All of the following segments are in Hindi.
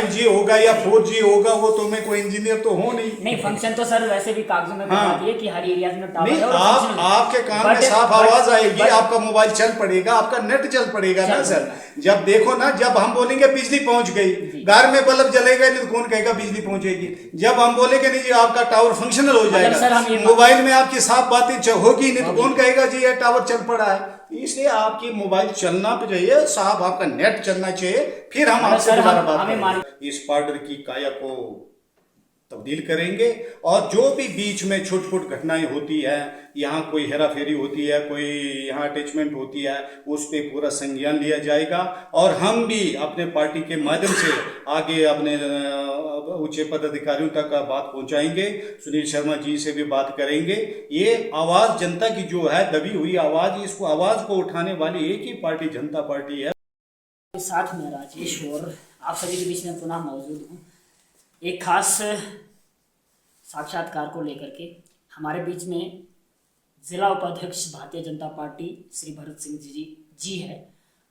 5G होगा या 4G होगा, वो तो मैं कोई इंजीनियर तो हूँ नहीं। नहीं, फंक्शन तो सर वैसे भी कागजों में बता दिए कि हर एरिया में टावर नहीं, है और आप functional है। आपके कान में साफ आवाज आएगी, आपका मोबाइल चल पड़ेगा, आपका नेट चल पड़ेगा ना सर। जब देखो ना, जब हम बोलेंगे बिजली पहुंच गई, घर में बल्ब जलेगा नहीं तो कौन कहेगा बिजली पहुंचेगी। जब हम बोलेंगे नहीं जी आपका टावर फंक्शनल हो जाएगा, मोबाइल में आपकी साफ बातें होगी नहीं तो कौन कहेगा जी ये टावर चल पड़ा है। इसलिए आपकी मोबाइल चलना भी चाहिए, साफ आपका नेट चलना चाहिए, फिर हम आपसे दोबारा बात करेंगे। इस पाउडर की काया को तब्दील करेंगे, और जो भी बीच में छोटी छोटी घटनाएं होती है, यहाँ कोई हेरा फेरी होती है, कोई यहाँ अटैचमेंट होती है, उस पर पूरा संज्ञान लिया जाएगा। और हम भी अपने पार्टी के माध्यम से आगे अपने उच्च पदाधिकारियों तक बात पहुंचाएंगे, सुनील शर्मा जी से भी बात करेंगे। ये आवाज जनता की जो है दबी हुई आवाज, इसको आवाज को उठाने वाली एक ही पार्टी जनता पार्टी है। साथ में राजेश और आप सभी के बीच में पुनः मौजूद हूँ एक खास साक्षात्कार को लेकर के। हमारे बीच में जिला उपाध्यक्ष भारतीय जनता पार्टी श्री भरत सिंह जी है,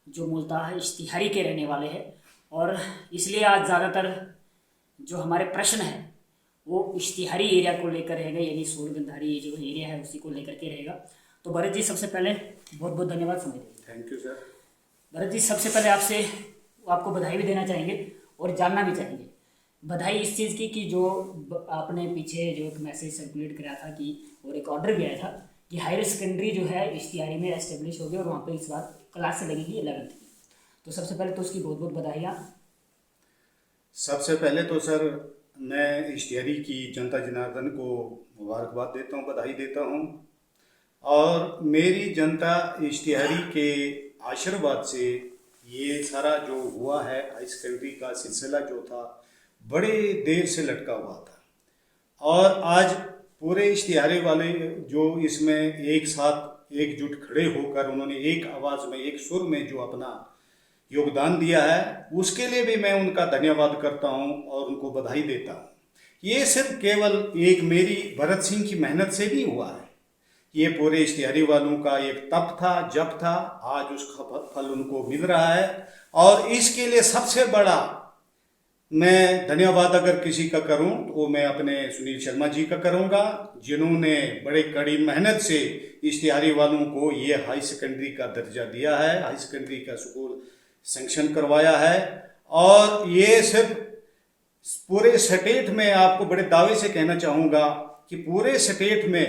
जो मूलतः इश्तिहारी के रहने वाले हैं, और इसलिए आज ज़्यादातर जो हमारे प्रश्न हैं वो इश्तिहारी एरिया को लेकर रहेगा, यानी सूरगंधारी ये जो एरिया है उसी को लेकर के रहेगा। तो भरत जी, सबसे पहले बहुत बहुत धन्यवाद समय देंगे। Thank you sir. Bharat ji, सबसे पहले आपको बधाई भी देना चाहेंगे और जानना भी चाहेंगे। बधाई इस चीज़ की कि जो आपने पीछे जो एक मैसेज सर्कुलेट कराया था कि और एक ऑर्डर भी आया था कि हायर सेकेंडरी जो है इश्तिहारी में एस्टेब्लिश हो गई और वहाँ पे इस बार क्लास से लगेगी 11th की। तो सबसे पहले तो उसकी बहुत बहुत बधाइयाँ। सबसे पहले तो सर मैं इश्तिहारी की जनता जनार्दन को मुबारकबाद देता हूँ, बधाई देता हूँ, और मेरी जनता इश्तिहारी के आशीर्वाद से ये सारा जो हुआ है हाई सेकेंडरी का सिलसिला जो था बड़े देर से लटका हुआ था, और आज पूरे इश्तिहारी वाले जो इसमें एक साथ एकजुट खड़े होकर उन्होंने एक आवाज़ में एक सुर में जो अपना योगदान दिया है, उसके लिए भी मैं उनका धन्यवाद करता हूं और उनको बधाई देता हूं। ये सिर्फ केवल एक मेरी भरत सिंह की मेहनत से नहीं हुआ है, ये पूरे इश्तिहारी वालों का एक तप था, जप था, आज उसका फल उनको मिल रहा है। और इसके लिए सबसे बड़ा मैं धन्यवाद अगर किसी का करूं तो वो मैं अपने सुनील शर्मा जी का करूंगा, जिन्होंने बड़े कड़ी मेहनत से इश्तिहारी वालों को ये हाई सेकेंडरी का दर्जा दिया है, हाई सेकेंडरी का स्कूल सैंक्शन करवाया है। और ये सिर्फ पूरे स्टेट में आपको बड़े दावे से कहना चाहूँगा कि पूरे स्टेट में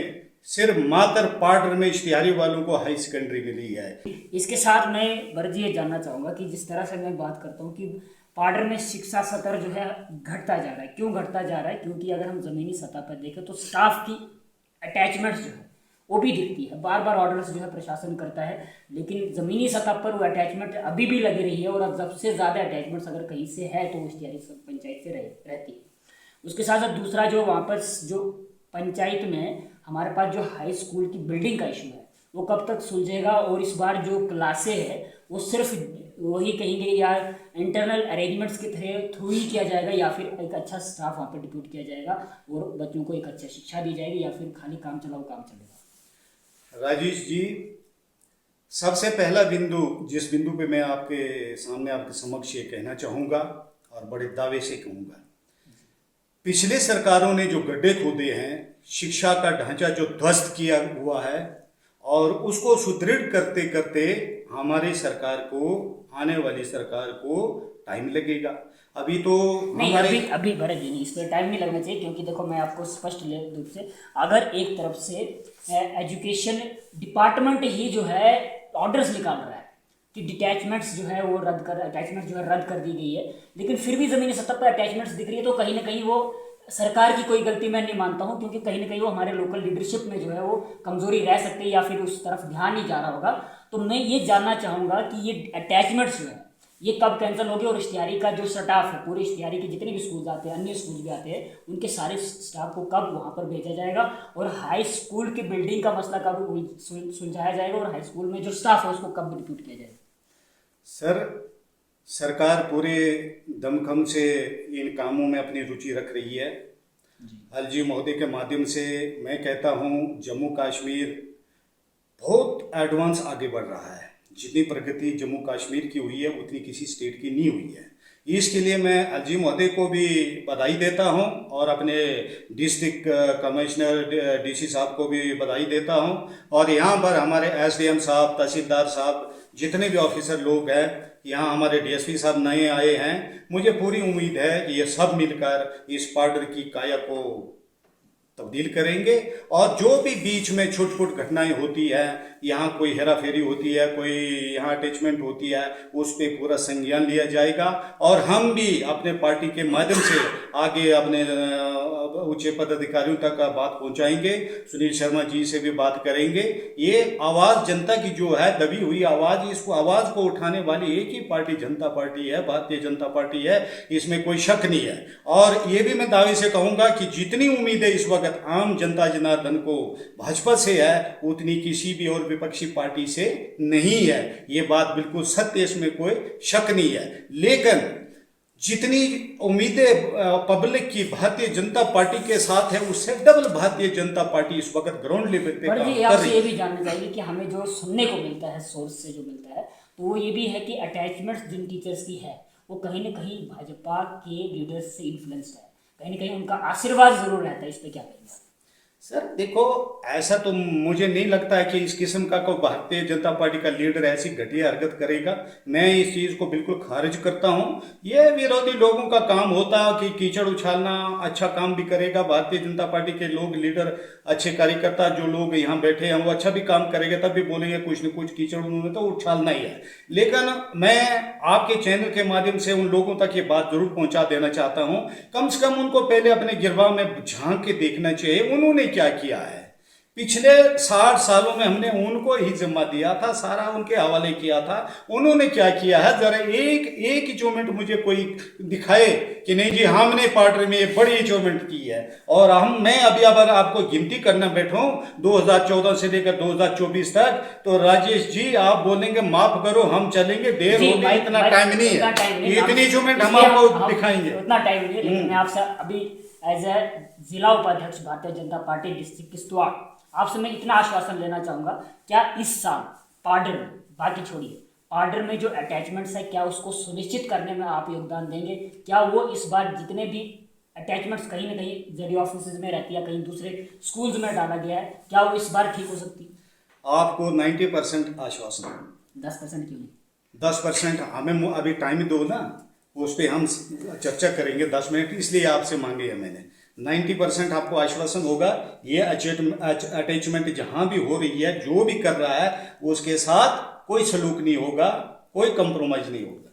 सिर्फ मात्र पार्डर में इश्तिहारी वालों को हाई सेकेंडरी मिली है। इसके साथ मैं भरत जी ये जानना चाहूँगा कि जिस तरह से मैं बात करता हूँ कि पार्डर में शिक्षा स्तर जो है घटता जा रहा है, क्यों घटता जा रहा है? क्योंकि अगर हम ज़मीनी सतह पर देखें तो स्टाफ की अटैचमेंट्स जो है वो भी दिखती है, बार बार ऑर्डर्स जो है प्रशासन करता है, लेकिन ज़मीनी सतह पर वो अटैचमेंट अभी भी लगी रही है। और अब सबसे ज़्यादा अटैचमेंट्स अगर कहीं से है तो वो इश्तिहारी पंचायत से रहती है। उसके साथ साथ दूसरा जो वहाँ पर जो पंचायत में हमारे पास जो हाई स्कूल की बिल्डिंग का इशू है वो कब तक सुलझेगा? और इस बार जो क्लासें है वो सिर्फ वही कहेंगे या इंटरनल अरेंजमेंट्स के थ्रू ही किया जाएगा, या फिर एक अच्छा स्टाफ वहाँ पर डिप्यूट किया जाएगा और बच्चों को एक अच्छा शिक्षा दी जाएगी, या फिर खाली काम चलाओ काम चलेगा? राजेश जी, सबसे पहला बिंदु जिस बिंदु पे मैं आपके सामने आपके समक्ष ये कहना चाहूँगा और बड़े दावे से कहूँगा, पिछले सरकारों ने जो गड्ढे खोदे हैं, शिक्षा का ढांचा जो ध्वस्त किया हुआ है, और उसको सुदृढ़ करते करते हमारी सरकार को, आने वाली सरकार को टाइम लगेगा। अभी तो नहीं, अभी भरत जी नहीं, इस पर टाइम नहीं लगना चाहिए, क्योंकि देखो मैं आपको स्पष्ट रूप से, अगर एक तरफ से एजुकेशन डिपार्टमेंट ही जो है ऑर्डर्स निकाल रहा है कि अटैचमेंट्स जो है रद्द कर दी गई है, लेकिन फिर भी ज़मीनी सतह पर अटैचमेंट्स दिख रही है, तो कहीं ना कहीं वो सरकार की कोई गलती मैं नहीं मानता हूँ, क्योंकि कहीं ना कहीं वो हमारे लोकल लीडरशिप में जो है वो कमजोरी रह सकती है, या फिर उस तरफ ध्यान नहीं जा रहा होगा। तो मैं ये जानना चाहूँगा कि ये अटैचमेंट्स जो है ये कब कैंसिल होगी, और इश्तिहारी का जो स्टाफ है, पूरे इश्तिहारी के जितने भी स्कूल आते हैं, अन्य स्कूल भी आते हैं, उनके सारे स्टाफ को कब वहाँ पर भेजा जाएगा, और हाई स्कूल की बिल्डिंग का मसला कब सुलझाया जाएगा, और हाई स्कूल में जो स्टाफ है उसको कब रिक्रूट किया जाएगा? सर, सरकार पूरे दमखम से इन कामों में अपनी रुचि रख रही है। अलजी महोदय के माध्यम से मैं कहता हूँ जम्मू कश्मीर बहुत एडवांस आगे बढ़ रहा है। जितनी प्रगति जम्मू कश्मीर की हुई है उतनी किसी स्टेट की नहीं हुई है। इसके लिए मैं अलजी महोदय को भी बधाई देता हूं और अपने डिस्ट्रिक्ट कमिश्नर डीसी साहब को भी बधाई देता हूं। और यहाँ पर हमारे एसडीएम साहब, तहसीलदार साहब, जितने भी ऑफिसर लोग हैं, यहाँ हमारे डीएसपी साहब नए आए हैं, मुझे पूरी उम्मीद है कि ये सब मिलकर इस पाउडर की काया को तब्दील करेंगे। और जो भी बीच में छोटी छोटी घटनाएं होती है, यहाँ कोई हेरा फेरी होती है, कोई यहाँ अटैचमेंट होती है, उस पर पूरा संज्ञान लिया जाएगा। और हम भी अपने पार्टी के माध्यम से आगे अपने उच्च पदाधिकारियों तक बात पहुंचाएंगे। सुनील शर्मा जी से भी बात करेंगे। ये आवाज़ जनता की जो है दबी हुई आवाज़, इसको आवाज़ को उठाने वाली एक ही पार्टी जनता पार्टी है, भारतीय जनता पार्टी है, इसमें कोई शक नहीं है। और ये भी मैं दावे से कहूँगा कि जितनी उम्मीदें इस वक्त आम जनता जनार्दन को भाजपा से है, उतनी किसी भी और विपक्षी पार्टी से नहीं है। ये बात बिल्कुल सत्य, इसमें कोई शक नहीं है। लेकिन जितनी उम्मीदें पब्लिक की भारतीय जनता पार्टी के साथ है, उससे डबल भारतीय जनता पार्टी इस वक्त ग्राउंड लेवल पे पर काम जी कर आपसे रही ये है। भी जानना चाहिए कि हमें जो सुनने को मिलता है, सोर्स से जो मिलता है, तो वो ये भी है कि अटैचमेंट्स जिन टीचर्स की है वो कहीं ना कहीं भाजपा के लीडर्स से इन्फ्लुएंस्ड है, कहीं ना कहीं उनका आशीर्वाद जरूर रहता है। इस पे क्या कहेंगे? सर देखो, ऐसा तो मुझे नहीं लगता है कि इस किस्म का कोई भारतीय जनता पार्टी का लीडर ऐसी घटिया हरकत करेगा। मैं इस चीज़ को बिल्कुल खारिज करता हूं। ये विरोधी लोगों का काम होता है कि कीचड़ उछालना, अच्छा काम भी करेगा भारतीय जनता पार्टी के लोग, लीडर, अच्छे कार्यकर्ता जो लोग यहाँ बैठे हैं, वो अच्छा भी काम करेंगे, तब भी बोलेंगे कुछ न कुछ कीचड़ उन्होंने तो उछालना ही है। लेकिन मैं आपके चैनल के माध्यम से उन लोगों तक ये बात जरूर पहुंचा देना चाहता हूं, कम से कम उनको पहले अपने गिरवा में झांक के देखना चाहिए उन्होंने क्या किया है। पिछले 60 सालों में हमने उनको ही जिम्मा दिया था, सारा उनके हवाले किया था। उन्होंने क्या किया है, जरा एक अचीवमेंट मुझे कोई दिखाए कि नहीं जी हमने पार्टी में ये बड़ी अचीवमेंट की है। और मैं अभी अगर आपको गिनती करना बैठूं 2014 से लेकर 2024 तक, तो राजेश जी आप बोलेंगे माफ करो हम चलेंगे, देर जी, हो गई, इतना टाइम नहीं है, इतनी अचीवमेंट हम इसलिए आपको दिखाएंगे। उतना टाइम नहीं है। लेकिन मैं आपसे अभी एज ए जिला उपाध्यक्ष भारतीय जनता पार्टी डिस्ट्रिक्ट किश्तवाड़, आपसे मैं इतना आश्वासन लेना चाहूंगा, क्या इस साल पार्डर में, बाकी छोड़िए, पार्डर में जो अटैचमेंट्स है क्या उसको सुनिश्चित करने में आप योगदान देंगे? क्या वो इस बार जितने भी अटैचमेंट्स कहीं ना कहीं जेडी ऑफिस में रहती है, कहीं दूसरे स्कूल्स में डाला गया है, क्या वो इस बार ठीक हो सकती है? आपको 90% आश्वासन, 10% क्यों नहीं? 10% हमें अभी टाइम दो ना, उस पर हम चर्चा करेंगे 10 मिनट, इसलिए आपसे मांगे है मैंने। 90% आपको आश्वासन होगा। ये अटैचमेंट जहां भी हो रही है, जो भी कर रहा है, उसके साथ कोई सलूक नहीं होगा, कोई कंप्रोमाइज नहीं होगा।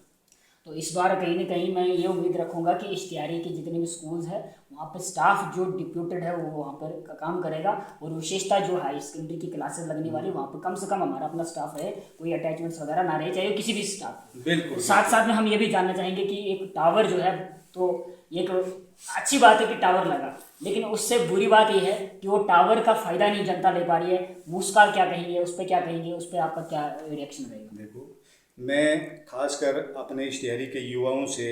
तो इस बार कहीं ना कहीं मैं ये उम्मीद रखूंगा कि इश्तिहारी के जितने भी स्कूल्स हैं वहाँ पर स्टाफ जो डिप्यूटेड है वो वहाँ पर काम करेगा। और विशेषता जो हाई सेकेंडरी की क्लासेस लगने वाली वहाँ पर कम से कम हमारा अपना स्टाफ रहे, कोई अटैचमेंट्स वगैरह ना रहे, चाहे किसी भी स्टाफ। बिल्कुल। साथ साथ में हम ये भी जानना चाहेंगे कि एक टावर जो है, तो एक अच्छी बात है कि टावर लगा, लेकिन उससे बुरी बात यह है कि वो टावर का फायदा नहीं जनता ले पा रही है। मुस्कान क्या कहेंगे उस पर, क्या कहेंगे उस पर, आपका क्या रिएक्शन रहेगा? देखो, मैं खासकर अपने इश्तिहारी के युवाओं से,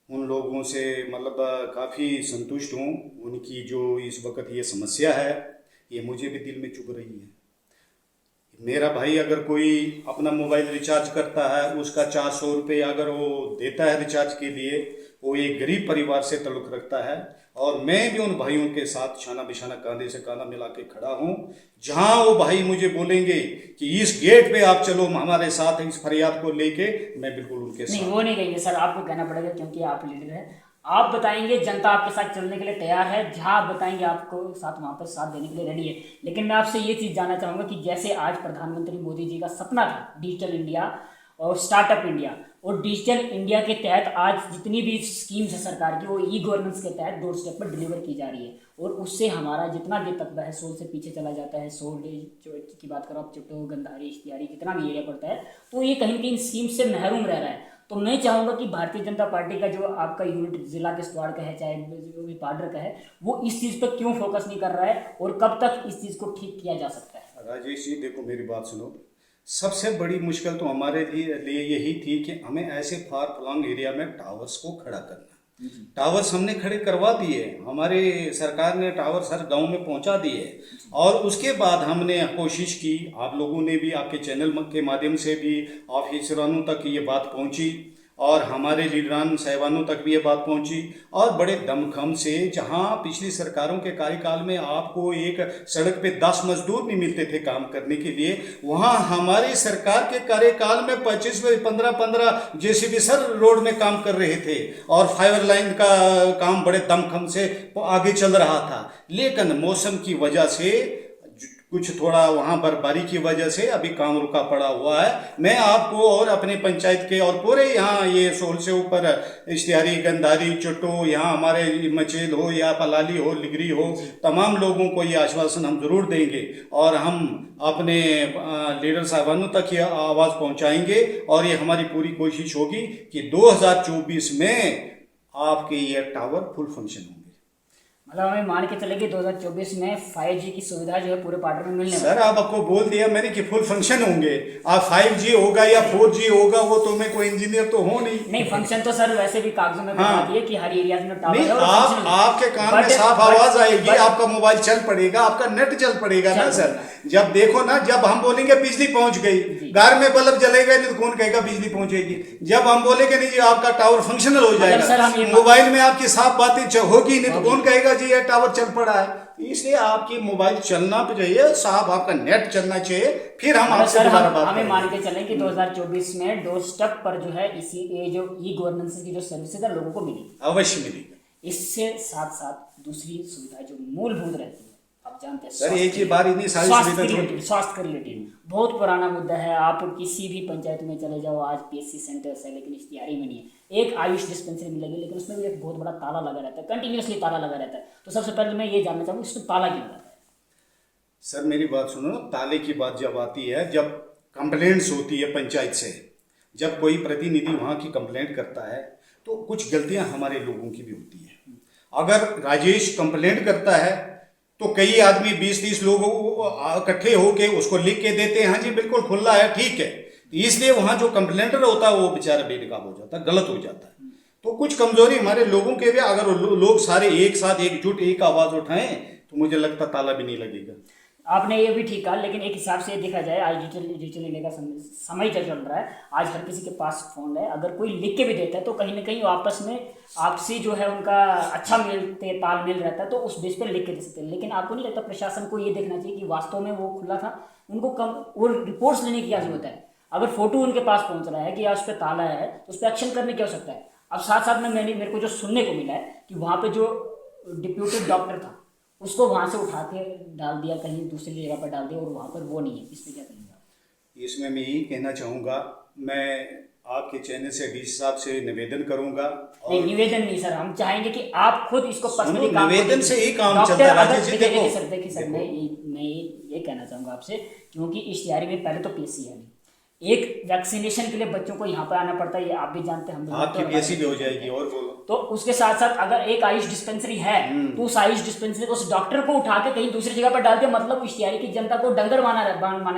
उन लोगों से मतलब काफ़ी संतुष्ट हूँ। उनकी जो इस वक्त ये समस्या है, ये मुझे भी दिल में चुभ रही है। मेरा भाई अगर कोई अपना मोबाइल रिचार्ज करता है, उसका 400 रुपये अगर वो देता है रिचार्ज के लिए, वो एक गरीब परिवार से ताल्लुक़ रखता है। और मैं भी उन भाइयों के साथ शाना बिशाना, कांधे से कांधा मिला के खड़ा हूँ। जहाँ वो भाई मुझे बोलेंगे कि इस गेट पे आप चलो हमारे साथ इस फरियाद को लेके, मैं बिल्कुल उनके साथ। नहीं, वो नहीं कहेंगे सर, आपको कहना पड़ेगा क्योंकि आप लीडर हैं। आप बताएंगे, जनता आपके साथ चलने के लिए तैयार है, जहां आप बताएंगे आपको साथ वहां पर साथ देने के लिए रेडी है। लेकिन मैं आपसे ये चीज़ जानना चाहूँगा कि जैसे आज प्रधानमंत्री मोदी जी का सपना था डिजिटल इंडिया और स्टार्टअप इंडिया, और डिजिटल इंडिया के तहत आज जितनी भी स्कीम्स है सरकार की, वो ई गवर्नेंस के तहत डोर स्टेप पर डिलीवर की जा रही है। और उससे हमारा जितना भी तकबा है सोल से पीछे चला जाता है। सोल की बात करो आप, चिट्टो, गंधारी, इश्तिहारी, जितना भी एरिया पड़ता है, तो ये कहीं ना कहीं स्कीम से महरूम रह रहा है। तो मैं चाहूँगा कि भारतीय जनता पार्टी का जो आपका यूनिट जिला के किश्तवाड़ का है, चाहे जो भी पार्डर का है, वो इस चीज़ पर क्यों फोकस नहीं कर रहा है और कब तक इस चीज़ को ठीक किया जा सकता है? राजेश जी देखो, मेरी बात सुनो। सबसे बड़ी मुश्किल तो हमारे लिए यही थी कि हमें ऐसे फार फ्लॉन्ग एरिया में टावर्स को खड़ा करना। टावर्स हमने खड़े करवा दिए, हमारे सरकार ने टावर्स हर गांव में पहुंचा दिए। और उसके बाद हमने कोशिश की, आप लोगों ने भी, आपके चैनल के माध्यम से भी ऑफिसरों तक ये बात पहुंची। और हमारे लीडरान साहिबानों तक भी ये बात पहुंची और बड़े दमखम से, जहां पिछली सरकारों के कार्यकाल में आपको एक सड़क पे 10 मजदूर नहीं मिलते थे काम करने के लिए, वहां हमारी सरकार के कार्यकाल में 25 में 15 जेसीबी सर रोड में काम कर रहे थे और फाइबर लाइन का काम बड़े दमखम से आगे चल रहा था। लेकिन मौसम की वजह से, कुछ थोड़ा वहाँ बर्फबारी की वजह से अभी काम रुका पड़ा हुआ है। मैं आपको और अपने पंचायत के और पूरे यहाँ ये सोल से ऊपर इश्तिहारी, गंधारी, चुट्टू, यहाँ हमारे मचेल हो या पलाली हो, लिगरी हो, तमाम लोगों को ये आश्वासन हम जरूर देंगे और हम अपने लीडर साहबानों तक ये आवाज़ पहुँचाएंगे और ये हमारी पूरी कोशिश होगी कि 2024 में आपके ये टावर फुल फंक्शन होंगे। मतलब हमें मान के चले कि 2024 में 5G की सुविधा जो है पूरे पार्ट में मिलने सर आपको बोल दिया मैंने कि फुल फंक्शन होंगे। आप 5G होगा या 4G होगा वो तो मैं कोई इंजीनियर तो हो नहीं फंक्शन तो सर वैसे भी कागजों में बता दिए कि हर एरिया में टावर नहीं, है और आपके कान में साफ आवाज आएगी, आपका मोबाइल चल पड़ेगा, आपका नेट चल पड़ेगा ना सर। जब देखो ना, जब हम बोलेंगे बिजली पहुंच गई, घर में बल्ब जलेगा नहीं तो कौन कहेगा बिजली पहुंचेगी। जब हम बोलेंगे नहीं जी आपका टावर फंक्शनल हो जाएगा, मोबाइल में आपकी साफ बातें होगी नहीं तो कौन कहेगा जी ये टावर चल पड़ा है। इसलिए आपकी मोबाइल चलना चाहिए, साफ आपका नेट चलना चाहिए, फिर हम आपसे दोबारा बात हमें मान के चलें कि 2024 में डोर स्टेप पर जो है इसी ये जो ई गवर्नेंस की जो सर्विसेज है लोगों को मिली, अवश्य मिलेगी। इससे साथ साथ दूसरी सुविधा जो मूलभूत रहती है, आप जानते हैं सर एक ही बार इतनी सारी स्वास्थ्य के रिलेटेड बहुत पुराना मुद्दा है। आप किसी भी पंचायत में चले जाओ, आज PSC सेंटर्स है लेकिन इश्तिहारी में नहीं है। एक आयुष डिस्पेंसरी मिलेगी लेकिन उसमें भी एक बहुत बड़ा ताला लगा रहता है, कंटिन्यूसली ताला लगा रहता है। तो सबसे पहले मैं ये जानना चाहूँगा इसमें ताला क्यों लगा है? सर मेरी बात सुनो, ताले की बात जब आती है, जब कंप्लेंट्स होती है पंचायत से, जब कोई प्रतिनिधि वहाँ की कंप्लेंट करता है तो कुछ गलतियाँ हमारे लोगों की भी होती है। अगर राजेश कंप्लेंट करता है तो कई आदमी 20-30 लोग इकट्ठे होके उसको लिख के देते हैं, हाँ जी बिल्कुल खुला है, ठीक है। इसलिए वहाँ जो कंप्लेंटर होता है वो बेचारा बेनकाब हो जाता है, गलत हो जाता है। तो कुछ कमजोरी हमारे लोगों के भी, अगर लोग सारे एक साथ एकजुट एक आवाज उठाएं तो मुझे लगता ताला भी नहीं लगेगा। आपने ये भी ठीक कहा, लेकिन एक हिसाब से देखा जाए आज डिजिटल इंडिया का समय चल रहा है। आज हर किसी के पास फोन है, अगर कोई लिख के भी देता है तो कहीं ना कहीं आपस में आपसी जो है उनका अच्छा तालमेल रहता है, तो उस बेस पर लिख के दे सकते हैं। लेकिन आपको नहीं लगता प्रशासन को ये देखना चाहिए कि वास्तव में वो खुला था, उनको कम वो रिपोर्ट्स लेने की क्या जरूरत है? अगर फोटो उनके पास पहुंच रहा है कि उस पर ताला है तो उस पर एक्शन करने की आवश्यकता है। अब साथ साथ में मेरे को जो सुनने को मिला है कि वहाँ पे जो डिप्यूटेड डॉक्टर था उसको वहाँ से उठा के डाल दिया, कहीं दूसरी जगह पर डाल दिया और वहाँ पर वो नहीं है। इस पर क्या कहेंगे? इसमें मैं यही कहना चाहूँगा, मैं आपके चैनल से डीसी साहब से निवेदन करूंगा। नहीं निवेदन नहीं सर, हम चाहेंगे कि आप खुद इसको पर्सनली निवेदन से ही काम चलता है राजेश जी। देखिए सर मैं ये कहना चाहूँगा आपसे, क्योंकि इश्तिहारी में पहले तो PSC है नहीं, एक वैक्सीनेशन के लिए बच्चों को यहाँ पर आना पड़ता है, ये आप भी जानते हैं, हम आपकी PSC भी हो जाएगी। और बोलो। तो उसके साथ साथ अगर एक आयुष डिस्पेंसरी है तो उस आयुष डिस्पेंसरी को उस डॉक्टर को उठा के कहीं दूसरी जगह पर डाल दिया, मतलब इश्तिहारी की जनता को डंगर माना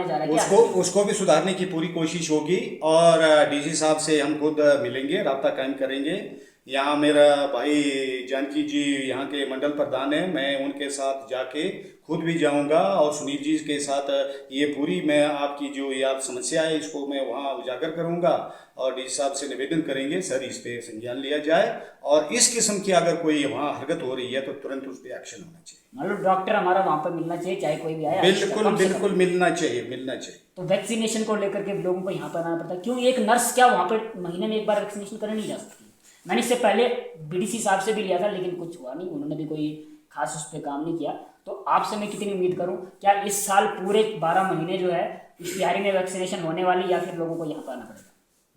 जा रहा है। उसको भी सुधारने की पूरी कोशिश होगी और डीसी साहब से हम खुद मिलेंगे, राब्ता कायम करेंगे। यहाँ मेरा भाई जानकी जी यहाँ के मंडल प्रधान है, मैं उनके साथ जाके खुद भी जाऊंगा और सुनील जी के साथ ये पूरी मैं आपकी जो ये आप समस्या है इसको मैं वहाँ उजागर करूंगा और डीसी साहब से निवेदन करेंगे सर इस पे संज्ञान लिया जाए और इस किस्म की अगर कोई वहाँ हरकत हो रही है तो तुरंत उस पर एक्शन होना चाहिए। मतलब डॉक्टर हमारा वहाँ पर मिलना चाहिए, चाहे कोई भी आए। बिल्कुल मिलना चाहिए। तो वैक्सीनेशन को लेकर के लोगों को यहाँ पर आना पड़ता है, क्यों एक नर्स क्या वहाँ पर महीने में एक बार वैक्सीनेशन करने नहीं जा सकती? मैंने इससे पहले BDC साहब से भी लिया था लेकिन कुछ हुआ नहीं, उन्होंने भी कोई खास उस पर काम नहीं किया। तो आपसे मैं कितनी उम्मीद करूं, क्या इस साल पूरे 12 महीने जो है इश्तिहारी में वैक्सीनेशन होने वाली, या फिर लोगों को यहाँ पर आना पड़ेगा?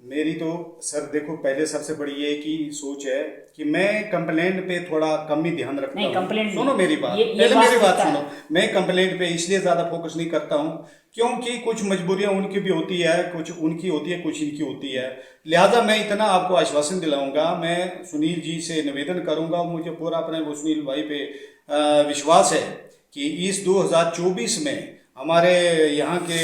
मेरी तो सर देखो पहले सबसे बड़ी ये की सोच है कि मैं कंप्लेंट पे थोड़ा कम ही ध्यान रखता हूँ। कंप्लेंट सुनो मेरी बात, पहले मेरी बात सुनो। मैं कंप्लेंट पे इसलिए ज्यादा फोकस नहीं करता हूँ क्योंकि कुछ मजबूरियां उनकी भी होती है, कुछ उनकी होती है, कुछ इनकी होती है। लिहाजा मैं इतना आपको आश्वासन दिलाऊंगा, मैं सुनील जी से निवेदन करूंगा, मुझे पूरा अपने वो सुनील भाई पे विश्वास है कि इस 2024 में हमारे यहाँ के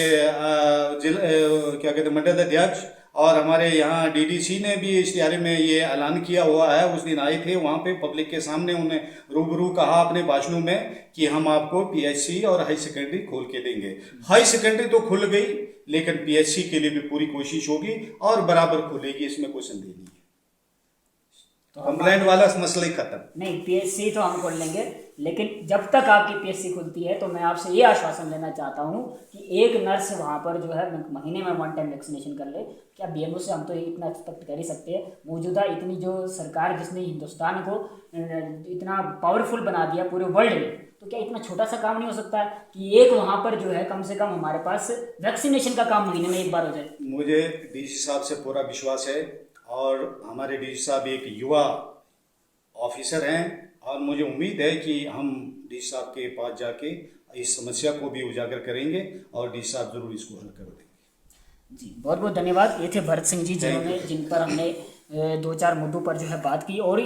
क्या कहते हैं मंडल अध्यक्ष और हमारे यहाँ DDC ने भी इश्तिहारी में ये ऐलान किया हुआ है। उस दिन आए थे वहाँ पे पब्लिक के सामने, उन्हें रूबरू कहा अपने भाषणों में कि हम आपको PSC और हाई सेकेंडरी खोल के देंगे। हाई सेकेंडरी तो खुल गई लेकिन पीएससी के लिए भी पूरी कोशिश होगी और बराबर खुलेगी, इसमें कोई संदेह नहीं है। तो कंप्लेंट वाला मसला ही खत्म। नहीं, पीएससी तो हम कर लेंगे, लेकिन जब तक आपकी पीएससी खुलती है तो मैं आपसे ये आश्वासन लेना चाहता हूँ कि एक नर्स वहाँ पर जो है महीने में 1 टाइम वैक्सीनेशन कर ले। क्या बीएमओ से हम तो इतना एक्सपेक्ट कर ही सकते हैं। मौजूदा इतनी जो सरकार जिसने हिंदुस्तान को इतना पावरफुल बना दिया पूरे वर्ल्ड में, तो क्या इतना छोटा सा काम नहीं हो सकता है कि एक वहाँ पर जो है कम से कम हमारे पास वैक्सीनेशन का काम महीने में 1 बार हो जाए। मुझे डीसी साहब से पूरा विश्वास है और हमारे डीसी साहब एक युवा ऑफिसर हैं और मुझे उम्मीद है कि हम डीसी साहब के पास जाके इस समस्या को भी उजागर करेंगे और डीसी साहब जरूर इसको हल कर देंगे। जी, बहुत बहुत धन्यवाद। ये थे भरत सिंह जी जिन पर हमने 2-4 मुद्दों पर जो है बात की, और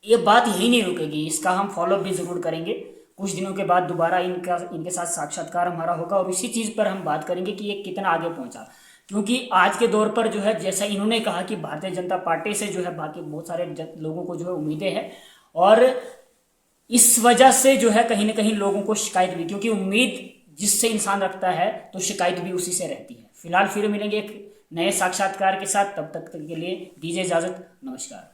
ये बात यही नहीं रुकेगी, इसका हम फॉलोअप भी ज़रूर करेंगे। कुछ दिनों के बाद दोबारा इनके साथ साक्षात्कार हमारा होगा और इसी चीज़ पर हम बात करेंगे कि ये कितना आगे पहुंचा। क्योंकि आज के दौर पर जो है, जैसा इन्होंने कहा कि भारतीय जनता पार्टी से जो है बाकी बहुत सारे लोगों को जो है उम्मीदें हैं, और इस वजह से जो है कहीं ना कहीं लोगों को शिकायत भी, क्योंकि उम्मीद जिससे इंसान रखता है तो शिकायत भी उसी से रहती है। फिलहाल फिर मिलेंगे एक नए साक्षात्कार के साथ, तब तक के लिए दीजिए इजाज़त, नमस्कार।